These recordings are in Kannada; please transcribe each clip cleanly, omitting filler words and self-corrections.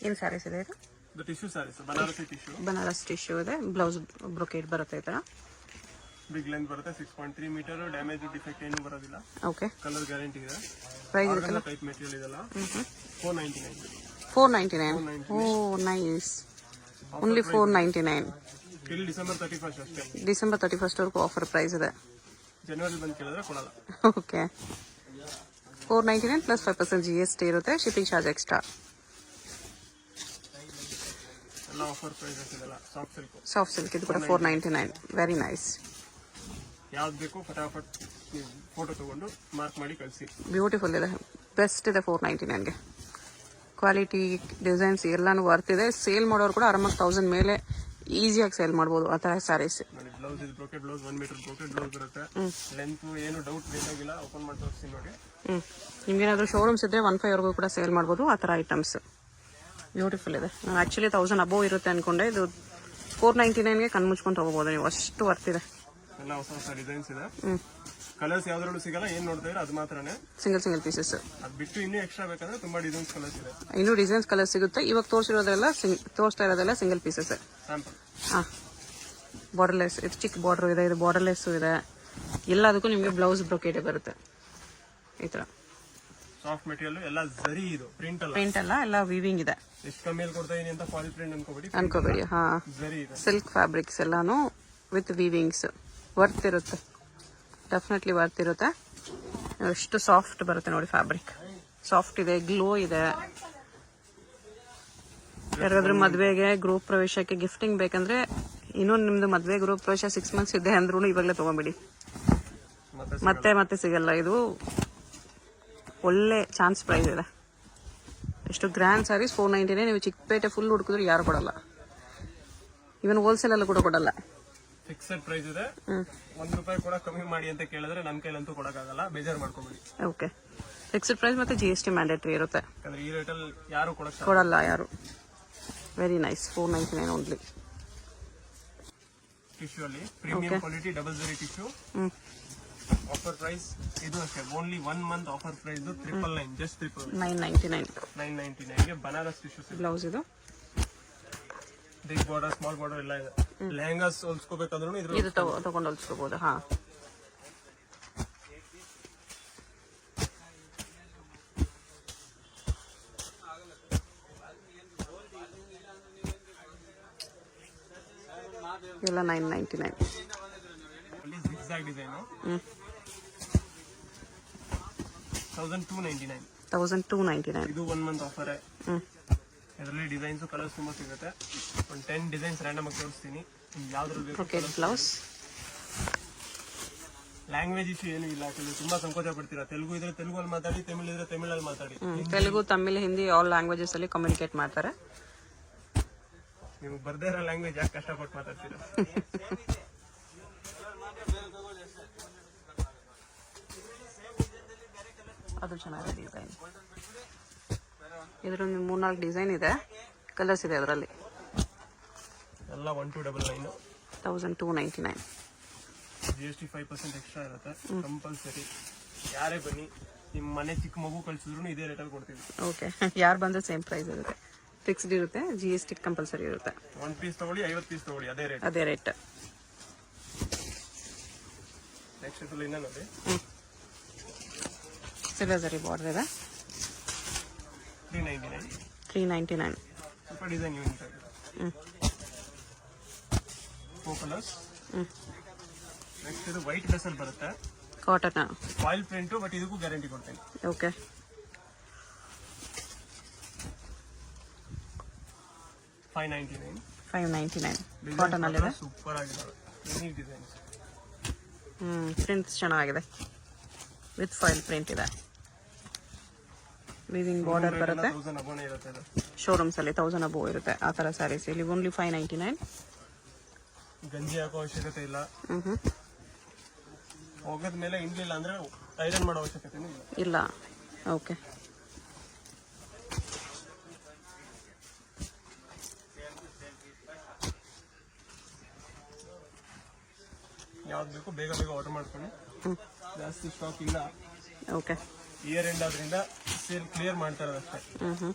ಏನು ಸ್ಯಾರೀಸ್ ಇದೆ ಇದು? ಇದು tissue sarees, Banarasi tissue. Banaras tissue ಇದೆ, ಬ್ಲೌಸ್ ಬ್ರೊಕೇಡ್ ಬರುತ್ತೆ ಈ ಥರ. ಬಿಗ್ ಲೆಂತ್ ಬರುತ್ತೆ, 6.3 ಮೀಟರ್. ಡ್ಯಾಮೇಜ್ ಡಿಫೆಕ್ಟ್ ಏನು ಬರೋದಿಲ್ಲ. ಓಕೆ. ಕಲರ್ ಗ್ಯಾರಂಟಿ ಇದೆ. ಪ್ರೈಸ್ ಇದೆಲ್ಲ ಟೈಪ್ ಮೆಟೀರಿಯಲ್ ಇದೆಲ್ಲ 499. 499. ಓ ನೈಸ್. ಓನ್ಲಿ 499. ಟಿಲ್ ಡಿಸೆಂಬರ್ 31 ಅಷ್ಟೇ. ಡಿಸೆಂಬರ್ 31 ವರೆಗೂ ಆಫರ್ ಪ್ರೈಸ್ ಇದೆ. ಜನವರಿ ಬಂದು ಕೇಳಿದ್ರೆ ಕೊಡಲ್ಲ. ಓಕೆ. 499 ಪ್ಲಸ್ 5% GST ಇರುತ್ತೆ, ಶಿಪ್ಪಿಂಗ್ ಚಾರ್ಜ್ ಎಕ್ಸ್ಟ್ರಾ. ಎಲ್ಲ ಆಫರ್ ಪ್ರೈಸಸ್ ಇದೆಲ್ಲ. Soft silk. ಸಾಫ್ಟ್ ಸಿಲ್ಕ್ ಇದು ಕೂಡ 499. Very nice. ಯಾವ್ದು ಬೇಕು ಫಟಾಫಟ್ ಫೋಟೋ ತಗೊಂಡು ಮಾರ್ಕ್ ಮಾಡಿ ಕಳಿಸಿ. ಬ್ಯೂಟಿಫುಲ್ ಇದೆ, ಬೆಸ್ಟ್ ಇದೆ 499ಗೆ. ಕ್ವಾಲಿಟಿ, ಡಿಸೈನ್ಸ್ ಎಲ್ಲಾನು ವರ್ತ್ ಇದೆ. ಸೇಲ್ ಮಾಡೋರು ಕೂಡ ಆರಾಮಾಗಿ 1000 ಮೇಲೆ ಈಸಿಯಾಗಿ ಸೇಲ್ ಮಾಡ್ಬೋದು ಆ ಥರ ಸ್ಯಾರೀಸ್. ನೋಡಿ ಬ್ಲೌಸ್ ಇದು brocade blouse, 1 metre brocade blouse ಬರುತ್ತೆ. ಲೆಂತ್ ಏನು ಡೌಟ್ ಬೇಕಾಗಿಲ್ಲ, ಓಪನ್ ಮಾಡಿ ತೋರಿಸ್ತೀನಿ ನೋಡಿ. ನಿಮ್ಗೇನಾದ್ರೂ ಶೋರೂಮ್ಸ್ ಇದ್ರೆ 1.5 ವರೆಗೂ ಕೂಡ ಸೇಲ್ ಮಾಡ್ಬೋದು ಆ ಥರ ಐಟಮ್ಸ್. ಬ್ಯೂಟಿಫುಲ್ ಇದೆ. ನಾನು ಆ್ಯಕ್ಚುಲಿ 1000 ಅಬೋವ್ ಇರುತ್ತೆ ಅನ್ಕೊಂಡೆ, ಇದು 499ಗೆ ಕಣ್ಮುಚ್ಕೊಂಡು ತಗೋಬೋದು ನೀವು, ಅಷ್ಟು ವರ್ತ್ ಇದೆ. ಎಲ್ಲ ಹೊಸ ಹೊಸ ಡಿಸೈನ್ಸ್ ಇದೆ. ಕಲರ್ಸ್ ಯಾವ್ದ್ರಲ್ಲೂ ಸಿಗಲ್ಲ, ಏನ್ ನೋಡ್ತಾ ಇದ್ರೆ ಅದು ಮಾತ್ರನೇ ಸಿಂಗಲ್ ಪೀಸಸ್. ಅದು ಬಿಟ್ಟು ಇನ್ನೂ ಎಕ್ಸ್ಟ್ರಾ ಬೇಕಂದ್ರೆ ತುಂಬಾ ಡಿಸೈನ್ಸ್ ಕಲರ್ಸ್ ಇದೆ. ಇನ್ನೂ ಡಿಸೈನ್ಸ್ ಕಲರ್ ಸಿಗುತ್ತೆ. ಇವಾಗ ತೋರಿಸ್ತಾ ಇರೋದೆಲ್ಲ ಸಿಂಗಲ್ ಪೀಸಸ್. ಸ್ಯಾಂಪಲ್. ಹಾಂ, ಬಾರ್ಡರ್ಲೆಸ್, ಇದು ಚಿಕ್ಕ ಬಾರ್ಡರ್ ಇದೆ, ಇದು ಬಾರ್ಡರ್ಲೆಸ್ ಇದೆ. ಎಲ್ಲದಕ್ಕೂ ನಿಮಗೆ ಬ್ಲೌಸ್ ಬ್ರೊಕೇಟೇ ಬರುತ್ತೆ ಈ ಥರ. ಸಾಫ್ಟ್ ಮೆಟೀರಿಯಲ್ ಎಲ್ಲ ಜರಿ, ಇದು ಪ್ರಿಂಟ್ ಅಲ್ಲ, ಎಲ್ಲ ವೀವಿಂಗ್ ಇದೆ. ಎಷ್ಟು ಕಮ್ಮಿಯಲ್ಲಿ ಕೊಡ್ತಾ ಇದೀನಿ ಅಂತ ಫಾಯಿಲ್ ಪ್ರಿಂಟ್ ಅನ್ಕೋಬೇಡಿ. ಹಾ, ಜರಿ ಇದೆ. ಸಿಲ್ಕ್ ಫ್ಯಾಬ್ರಿಕ್ಸ್ ಎಲ್ಲಾನು ವಿತ್ ವೀವಿಂಗ್ಸ್. ವರ್ತ್ ಇರುತ್ತೆ, ಡೆಫಿನೆಟ್ಲಿ ವರ್ತ್ ಇರುತ್ತೆ. ಎಷ್ಟು ಸಾಫ್ಟ್ ಬರುತ್ತೆ ನೋಡಿ ಫ್ಯಾಬ್ರಿಕ್. ಸಾಫ್ಟ್ ಇದೆ, ಗ್ಲೋ ಇದೆ. ಯಾರಾದ್ರೂ ಮದ್ವೆಗೆ, ಗೃಹ ಪ್ರವೇಶಕ್ಕೆ ಗಿಫ್ಟಿಂಗ್ ಬೇಕಂದ್ರೆ, ಇನ್ನೂ ನಿಮ್ದು ಮದ್ವೆ ಗೃಹ ಪ್ರವೇಶ 6 ಮಂತ್ಸ್ ಇದೆ ಅಂದ್ರೂ ಇವಾಗಲೇ ತಗೊಂಬಿಡಿ, ಮತ್ತೆ ಸಿಗಲ್ಲ. ಇದು ಒಳ್ಳೆ ಚಾನ್ಸ್ ಪ್ರೈಸ್ ಇದೆ. ಎಷ್ಟು ಗ್ರ್ಯಾಂಡ್ ಸ್ಯಾರೀಸ್ 499. ನೀವು ಚಿಕ್ಕಪೇಟೆ ಫುಲ್ ಹುಡುಕಿದ್ರೆ ಯಾರು ಕೊಡಲ್ಲ, ಇವನ್ ಹೋಲ್ಸೇಲ್ ಅಲ್ಲೂ ಕೂಡ ಕೊಡಲ್ಲ. ಫಿಕ್ಸೆಡ್ ಪ್ರೈಸ್ ಇದೆ. ₹1 ಕೂಡ ಕಮ್ಮಿ ಮಾಡಿ ಅಂತ ಕೇಳಿದ್ರೆ ನನ್ನ ಕೈಲಂತೂ ಕೊಡಕ್ಕಾಗಲ್ಲ, ಬೇಜಾರು ಮಾಡ್ಕೊಬೇಡಿ. ಓಕೆ. ಫಿಕ್ಸ್ಡ್ ಪ್ರೈಸ್ ಮತ್ತೆ GST ಮ್ಯಾಂಡೇಟರಿ ಇರುತ್ತೆ. ಯಾಕಂದ್ರೆ ಈ ರೇಟಲ್ಲಿ ಯಾರು ಕೊಡಲ್ಲ ಯಾರು. Very nice. 499 ಓನ್ಲಿ. ಟಿಶ್ಯೂ ಅಲ್ಲಿ premium quality double zari tissue. Offer price ಇದು ಅಷ್ಟೇ, only 1 month offer price 999, just 999 ಗೆ ಬನಾರಸ್ ಟಿಶ್ಯೂ. ಬ್ಲೌಸ್ ಇದು ಬಿಗ್ ಬಾರ್ಡರ್, ಸ್ಮಾಲ್ ಬಾರ್ಡರ್ ಎಲ್ಲ ಇದೆ. ಲೆಹಂಗಾಸ್ ಹೊಲ್ಸ್ಕೋಬೇಕಂದ್ರೂ ಇದು ತಗೊಂಡು ಹೊಲ್ಸ್ಕೋಬಹುದು. ಹಾ, ಎಲ್ಲ 999. Zigzag design 1299. 1299. ಇದು 1 ಮಂತ್ ಆಫರ್. ಇದರಲ್ಲಿ ಡಿಸೈನ್ಸ್ ಕಲರ್ಸ್ ತುಂಬಾ ಸಿಗುತ್ತೆ. ಒಂದು 10 ಡಿಸೈನ್ಸ್ ರ್ಯಾಂಡಮ್ ಆಗಿ ತೋರಿಸ್ತೀನಿ, ಯಾವ್ದ್ರಲ್ಲಿ ಬೇಕು. ಬ್ಲೌಸ್. ಲ್ಯಾಂಗ್ವೇಜ್ ಇಶ್ಯೂ ಏನು ಇಲ್ಲ, ಯಾಕಂದ್ರೆ ತುಂಬಾ ಸಂಕೋಚ ಪಡ್ತೀರಾ. ತೆಲುಗು ಇದ್ರೆ ತೆಲುಗಲ್ಲಿ ಮಾತಾಡಿ, ತಮಿಳ್ ಇದ್ರೆ ತಮಿಳಲ್ಲಿ ಮಾತಾಡಿ. ತೆಲುಗು, ತಮಿಳ್, ಹಿಂದಿ ಆಲ್ ಲ್ಯಾಂಗ್ವೇಜಸ್ ಅಲ್ಲಿ ಕಮ್ಯುನಿಕೇಟ್ ಮಾಡ್ತಾರೆ. ನೀವು ಬರ್ದೇ ಇರೋ ಲ್ಯಾಂಗ್ವೇಜ್ ಯಾಕೆ ಕಷ್ಟಪಟ್ಟು ಮಾತಾಡ್ತೀರಾ? ಅದು ಚೆನ್ನಾಗಿದೆ ಡಿಸೈನ್. ಇದರಲ್ಲಿ 3-4 ಡಿಸೈನ್ ಇದೆ, ಕಲರ್ಸ್ ಇದೆ ಅದರಲ್ಲಿ. ಎಲ್ಲ 1299. 1299. GST 5% ಎಕ್ಸ್ಟ್ರಾ ಇರುತ್ತೆ ಕಂಪಲ್ಸರಿ. ಯಾರೇ ಬನ್ನಿ, ನಿಮ್ಮ ಮನೆ ಚಿಕ್ಕ ಮಗು ಕಳ್ಸಿದ್ರು ಇದೇ ರೇಟಲ್ಲಿ ಕೊಡ್ತೀವಿ. ಓಕೆ. ಯಾರು ಬಂದ್ರೆ ಸೇಮ್ ಪ್ರೈಸ್ ಇರುತ್ತೆ, ಫಿಕ್ಸ್ಡ್ ಇರುತ್ತೆ. GST ಕಂಪಲ್ಸರಿ ಇರುತ್ತೆ. 1 ಪೀಸ್ ತಗೊಳ್ಳಿ, 50 ಪೀಸ್ ತಗೊಳ್ಳಿ, ಅದೇ ರೇಟ್. ನೆಕ್ಸ್ಟ್ ಇದರಲ್ಲಿ ಇನ್ನೂ ನೋಡಿ, ಸಿಲ್ವರ್ ಜರಿ ಬಾರ್ಡರ್ ಇದೆ. 399. ಸ್ವಲ್ಪ ಡಿಸೈನ್ ಯೂನಿಕ್ ಆಗಿದೆ. 4 ಕಲರ್ಸ್. ನೆಕ್ಸ್ಟ್ ಇದು ವೈಟ್ ಡ್ರೆಸ್ ಅಲ್ಲಿ ಬರುತ್ತೆ, ಕಾಟನ್ ಫಾಯಿಲ್ ಪ್ರಿಂಟ್, ಬಟ್ ಇದಕ್ಕೂ ಗ್ಯಾರಂಟಿ ಕೊಡ್ತೀನಿ. ಓಕೆ. 599. ಕಾಟನ್ ಅಲ್ಲಿ ಇದೆ. ಸೂಪರ್ ಆಗಿದೆ, ಯೂನಿಕ್ ಡಿಸೈನ್ಸ್. ಪ್ರಿಂಟ್ಸ್ ಚೆನ್ನಾಗಿದೆ, ವಿತ್ ಫಾಯಿಲ್ ಪ್ರಿಂಟ್ ಇದೆ. ವಿವಿಂಗ್ ಬಾರ್ಡರ್ ಬರುತ್ತೆ. ಶೋರೂಮ್ಸ್ ಅಲ್ಲಿ 1000 ಅಬೋವ್ ಇರುತ್ತೆ ಆ ತರ ಸ್ಯಾರೀಸ್. ಇಲ್ಲಿ ಓನ್ಲಿ 599. ಗಂಜಿ ಹಾಕೋ ಅವಶ್ಯಕತೆ ಇಲ್ಲ. ಹೋಗದ ಮೇಲೆ ಇಂಗ್ಲಿಲ್ಲ ಅಂದ್ರೆ ಐರನ್ ಮಾಡೋ ಅವಶ್ಯಕತೆ ಇಲ್ಲ. ಓಕೆ. ಯಾವ್ದು ಬೇಕು ಬೇಗ ಆರ್ಡರ್ ಮಾಡ್ಕೊಳ್ಳಿ, ಜಾಸ್ತಿ ಸ್ಟಾಕ್ ಇಲ್ಲ. ಓಕೆ. ಇಯರ್ ಎಂಡ್ ಆದ್ರಿಂದ ಸೇಲ್ ಕ್ಲಿಯರ್ ಮಾಡ್ತಾ ಇರೋದು ಅಷ್ಟೇ,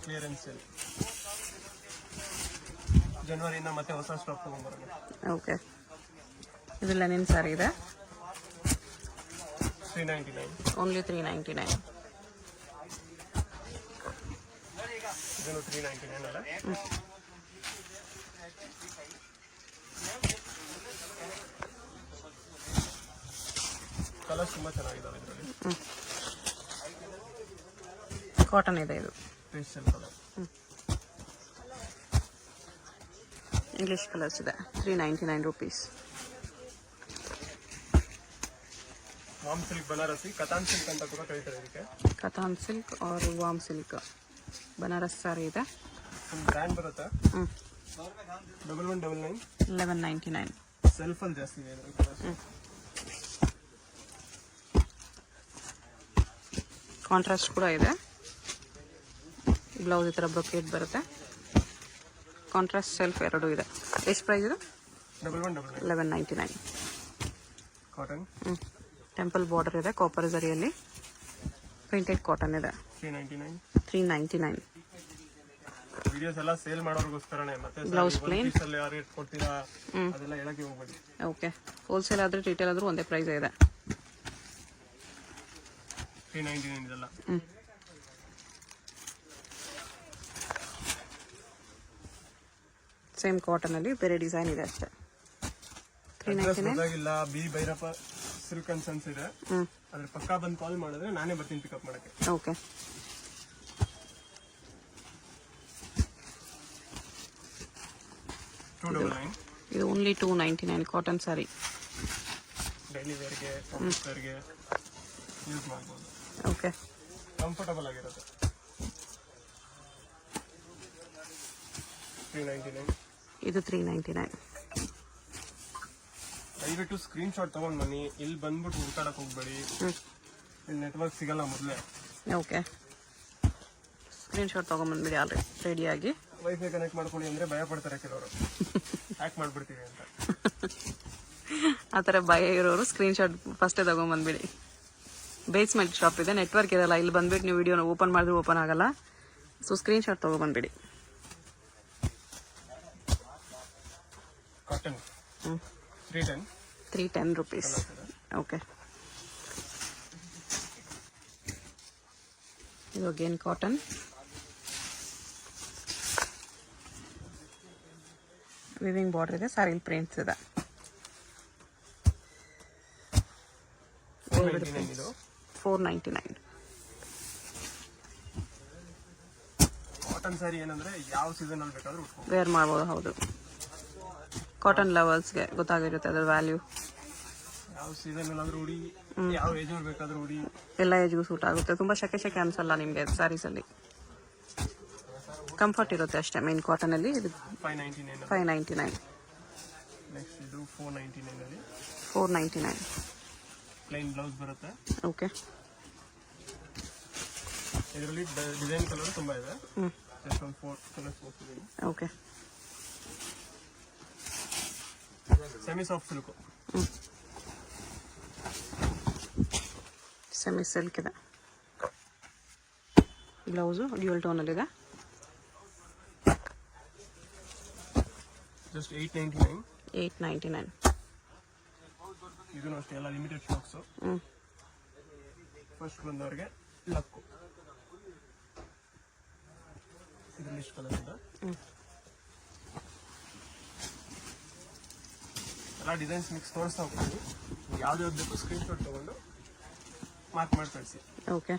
ಕ್ಲಿಯರೆನ್ಸ್ ಸೇಲ್. ಜನವರಿಯಿಂದ ಮತ್ತೆ ಹೊಸ ಸ್ಟಾಕ್ ತಗೊಂಡ್ಬರೋಣ. ಓಕೆ, ಇದು ಲೆನಿನ್ ಸಾರಿ ಇದೆ, 399. ಓನ್ಲಿ 399. ಇದನ್ನು 399 ಅಲ್ಲ. ಕಲರ್ಸ್ ತುಂಬಾ ಚೆನ್ನಾಗಿದ್ದಾವೆ ಇದರಲ್ಲಿ. ಕಾಟನ್ ಇದೆ ಇದು, ಪೇಸ್ಟಲ್ ಕಲರ್. ಇಂಗ್ಲಿಷ್ ಕಲರ್ಸ್ ಇದೆ, 399 rupees. ವಾಮ್ ಸಿಲ್ಕ್ ಬನಾರಸಿ, ಕತಾನ್ ಸಿಲ್ಕ್ ಅಂತ ಕೂಡ ಕರೀತಾರೆ ಇದಕ್ಕೆ. ಕತಾನ್ ಸಿಲ್ಕ್ ಆರ್ ವಾಮ್ ಸಿಲ್ಕ್ ಬನಾರಸ್ ಸಾರಿ ಇದೆ. ಒಂದು ಬ್ರ್ಯಾಂಡ್ ಬರುತ್ತೆ, 1199. 1199. ಸೆಲ್ಫ್ ಅಲ್ಲಿ ಜಾಸ್ತಿ ಇದೆ ಇದ್ರಲ್ಲಿ. ಕಾಂಟ್ರಾಸ್ಟ್ ಕೂಡ ಇದೆ. ಬ್ಲೌಸ್ ಈ ಥರ ಬ್ರೊಕೇಟ್ ಬರುತ್ತೆ, ಕಾಂಟ್ರಾಸ್ಟ್ ಸೆಲ್ಫ್ ಎರಡೂ ಇದೆ. ಎಷ್ಟು ಪ್ರೈಸ್ ಇದು? 1199. 1199. ಕಾಟನ್ ಟೆಂಪಲ್ ಬಾರ್ಡರ್ ಇದೆ, ಕಾಪರ್ ಜರಿಯಲ್ಲಿ ಪ್ರಿಂಟೆಡ್ ಕಾಟನ್ ಇದೆ, 399. 399. ವಿಡಿಯೋಸ್ ಎಲ್ಲ ಸೇಲ್ ಮಾಡೋರ್ಗೋಸ್ಕರನೇ. ಮತ್ತೆ ಬ್ಲೌಸ್ ಪ್ಲೇನ್ ಯಾವ ರೇಟ್ ಕೊಡ್ತೀರಾ ಅದೆಲ್ಲ ಹೇಳಕ್ಕೆ ಹೋಗ್ಬೇಡಿ. ಓಕೆ, ಹೋಲ್ಸೇಲ್ ಆದ್ರೆ ರಿಟೇಲ್ ಆದ್ರೂ ಒಂದೇ ಪ್ರೈಸ್ ಇದೆ. 399 ಇದೆಲ್ಲ. ಸೇಮ್ ಕಾಟನ್ ಅಲ್ಲಿ ಬೇರೆ ಡಿಸೈನ್ ಇದೆ ಅಷ್ಟೇ. 399. ಗೊತ್ತಾಗಿಲ್ಲ, B Bhyrappa silk and sons ಇದೆ. ಅದ್ರ ಪಕ್ಕ ಬಂದು ಕಾಲ್ ಮಾಡಿದ್ರೆ ನಾನೇ ಬರ್ತೀನಿ ಪಿಕಪ್ ಮಾಡಕ್ಕೆ. ಓಕೆ, ಇದು ಓನ್ಲಿ 299 ಕಾಟನ್ ಸಾರಿ. ಡೈಲಿ ವೇರ್ಗೆ, ಆಫೀಸ್ ವೇರ್ಗೆ ಯೂಸ್ ಮಾಡ್ಬೋದು. ಓಕೆ, ಕಂಫರ್ಟಬಲ್ ಆಗಿರುತ್ತೆ. 399. ಇದು 399. ದಯವಿಟ್ಟು ಸ್ಕ್ರೀನ್ ಶಾಟ್ ತಗೊಂಡ್ ಬನ್ನಿ. ಇಲ್ಲಿ ಬಂದ್ಬಿಟ್ಟು ಹುಡ್ಕಾಡಕ್ ಹೋಗ್ಬೇಡಿ, ಇಲ್ಲಿ ನೆಟ್ವರ್ಕ್ ಸಿಗಲ್ಲ ಮೊದಲೇ. ಓಕೆ, ಸ್ಕ್ರೀನ್ ಶಾಟ್ ತೊಗೊಂಬಂದ್ಬಿಡಿ ಆಲ್ರೆಡಿ ರೆಡಿಯಾಗಿ. ವೈಫೈ ಕನೆಕ್ಟ್ ಮಾಡ್ಕೊಳ್ಳಿ ಅಂದ್ರೆ ಭಯ ಪಡ್ತಾರೆ ಕೆಲವರು, ಹ್ಯಾಕ್ ಮಾಡ್ಬಿಡ್ತೀವಿ ಅಂತ. ಆ ಥರ ಭಯ ಇರೋರು ಸ್ಕ್ರೀನ್ ಶಾಟ್ ಫಸ್ಟೇ ತೊಗೊಂಬಂದ್ಬಿಡಿ. ಬೇಸ್ಮೆಂಟ್ ಶಾಪ್ ಇದೆ, ನೆಟ್ವರ್ಕ್ ಇರಲ್ಲ. ಇಲ್ಲಿ ಬಂದ್ಬಿಟ್ಟು ನೀವು ವಿಡಿಯೋನ ಓಪನ್ ಮಾಡಿದ್ರೆ ಓಪನ್ ಆಗಲ್ಲ. ಸೊ ಸ್ಕ್ರೀನ್ ಶಾಟ್ ತೊಗೊಬಂದ್ಬಿಡಿ. ಕಾಟನ್ 310. 310 rupees. ಓಕೆ, ಇದು ಅಗೇನ್ ಕಾಟನ್. ವಿವಿಂಗ್ ಬಾರ್ಡರ್ ಇದೆ, ಸಾರಿ ಪ್ರಿಂಟ್ಸ್ ಇದೆ. 499. ಕಾಟನ್ ಸ್ಯಾರಿ ಏನಂದ್ರೆ ಯಾವ ಸೀಸನ್ ಅಲ್ಲಿ ಬೇಕಾದ್ರೂ ಉಟ್ಕೊಂಡು ವೇರ್ ಮಾಡ್ಬೋದು. ಹೌದು, ಕಾಟನ್ ಲವರ್ಸ್ಗೆ ಗೊತ್ತಾಗಿರುತ್ತೆ ಅದರ ವ್ಯಾಲ್ಯೂ. ಯಾವ ಸೀಸನ್ ಅಲ್ಲಾದ್ರೂ ಉಡಿ, ಯಾವ ಏಜ್ ಅವ್ರು ಬೇಕಾದ್ರೂ ಉಡಿ, ಎಲ್ಲ ಏಜ್ಗೂ ಸೂಟ್ ಆಗುತ್ತೆ. ತುಂಬ ಶೆಕೆ ಅನ್ಸಲ್ಲ ನಿಮಗೆ ಸ್ಯಾರೀಸಲ್ಲಿ, ಕಂಫರ್ಟ್ ಇರುತ್ತೆ ಅಷ್ಟೇ. ಮೇನ್ ಕಾಟನ್ ಅಲ್ಲಿ ಇದು 599. 599. ನೆಕ್ಸ್ಟ್ ಇದು 499 ಅಲ್ಲಿ 499. ಪ್ಲೈನ್ ಬ್ಲೌಸ್ ಬರುತ್ತೆ. ಓಕೆ, ಇದರಲ್ಲಿ ಡಿಸೈನ್ ಕಲರ್ ತುಂಬಾ ಇದೆ. ಜಸ್ಟ್ ಒಂದು 4 ಕಲರ್ಸ್ ಹೋಗ್ತಿದ್ದೀನಿ. Okay, semi soft silk. Semi silk ಇದೆ, ಬ್ಲೌಸು ಡ್ಯೂಯಲ್ ಟೋನಲ್ಲಿದೆ. ಜಸ್ಟ್ 899. 899. ಇದನ್ನು ಅಷ್ಟೇ, ಎಲ್ಲ ಲಿಮಿಟೆಡ್ ಸ್ಟಾಕ್ಸ್. ಫಸ್ಟ್ ಬಂದವರಿಗೆ ಲಕ್ಕು. ಇದರಲ್ಲಿ ಇಷ್ಟು ಕಲರ್ ಇದೆ. ಎಲ್ಲ ಡಿಸೈನ್ಸ್ ಮಿಕ್ಸ್ ತೋರಿಸ್ತಾ ಹೋಗ್ತೀನಿ. ಯಾವ್ದು ಬೇಕು ಸ್ಕ್ರೀನ್ ಶಾಟ್ ತಗೊಂಡು ಮಾರ್ಕ್ ಮಾಡಿ ಕಳಿಸಿ. ಓಕೆ,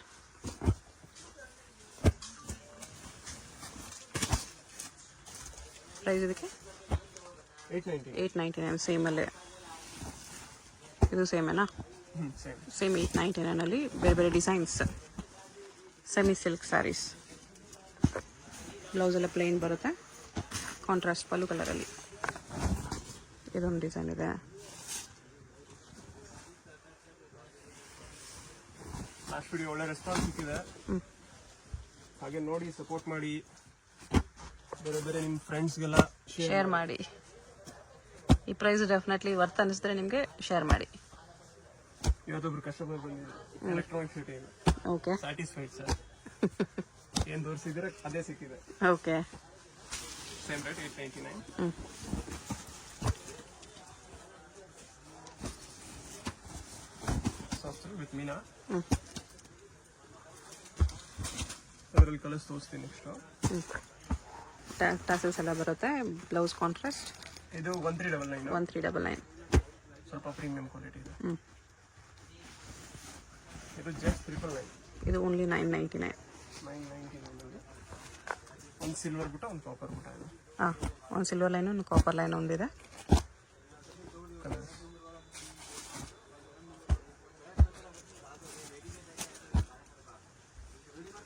ಪ್ರೈಸ್ ಇದಕ್ಕೆ 899. 899. ಸೇಮಲ್ಲೇ ಇದು ಸೇಮೇನಾ? ಸೇಮ್. ಸೇಮ್ 899 ಅಲ್ಲಿ ಬೇರೆ ಬೇರೆ designs. Semi silk sarees. Blouse ಎಲ್ಲ ಪ್ಲೇನ್ ಬರುತ್ತೆ, ಕಾಂಟ್ರಾಸ್ಟ್ ಪಲ್ಲು ಕಲರಲ್ಲಿ. ಇದೊಂದು ಡಿಸೈನ್ ಇದೆ. ಲಾಸ್ಟ್ ವಿಡಿಯೋ ಒಳ್ಳೆ ರೆಸ್ಪಾನ್ಸ್ ಸಿಕ್ಕಿದೆ. ಹಾಗೆ ನೋಡಿ ಸಪೋರ್ಟ್ ಮಾಡಿ, ಬೇರೆ ಬೇರೆ ನಿಮ್ಮ ಫ್ರೆಂಡ್ಸ್ಗೆಲ್ಲ ಶೇರ್ ಮಾಡಿ. ಈ ಪ್ರೈಸ್ ಡೆಫಿನೆಟ್ಲಿ ವರ್ತ್ ಅನಿಸಿದ್ರೆ ನಿಮಗೆ ಶೇರ್ ಮಾಡಿ. ಇವತ್ತೊಬ್ರು ಕಸ್ಟಮರ್ ಬಂದಿದ್ರು, electronic city. Okay, satisfied sir. ಏನ್ ತೋರಿಸಿದ್ರೆ ಅದೇ ಸಿಕ್ಕಿದೆ. Okay, same rate 899. ಹ್ಞೂ ಸಾಫ್ಟ್ ವಿತ್ ಮೀನಾ. ಹ್ಞೂ ಅದರಲ್ಲಿ ಕಲರ್ಸ್ ತೋರಿಸ್ತೀನಿ ನೆಕ್ಸ್ಟ್. ಹ್ಞೂ ಟಾಸಲ್ಸ್ ಎಲ್ಲ ಬರುತ್ತೆ. Blouse contrast. ಇದು 1399. 1399. ಸ್ವಲ್ಪ ಪ್ರೀಮಿಯಂ ಕ್ವಾಲಿಟಿ ಇದೆ. ಹ್ಞೂ ಇದು ಜಸ್ಟ್ 999. ಇದು ಓನ್ಲಿ 999. 999 ಒಂದು ಸಿಲ್ವರ್ ಬಿಟ್ಟು ಒಂದು ಕಾಪರ್ ಬಿಟ್ಟು ಇದು. ಹಾಂ, ಒಂದು ಸಿಲ್ವರ್ ಲೈನ್ ಒಂದು ಕಾಪರ್ ಲೈನ್ ಒಂದಿದೆ.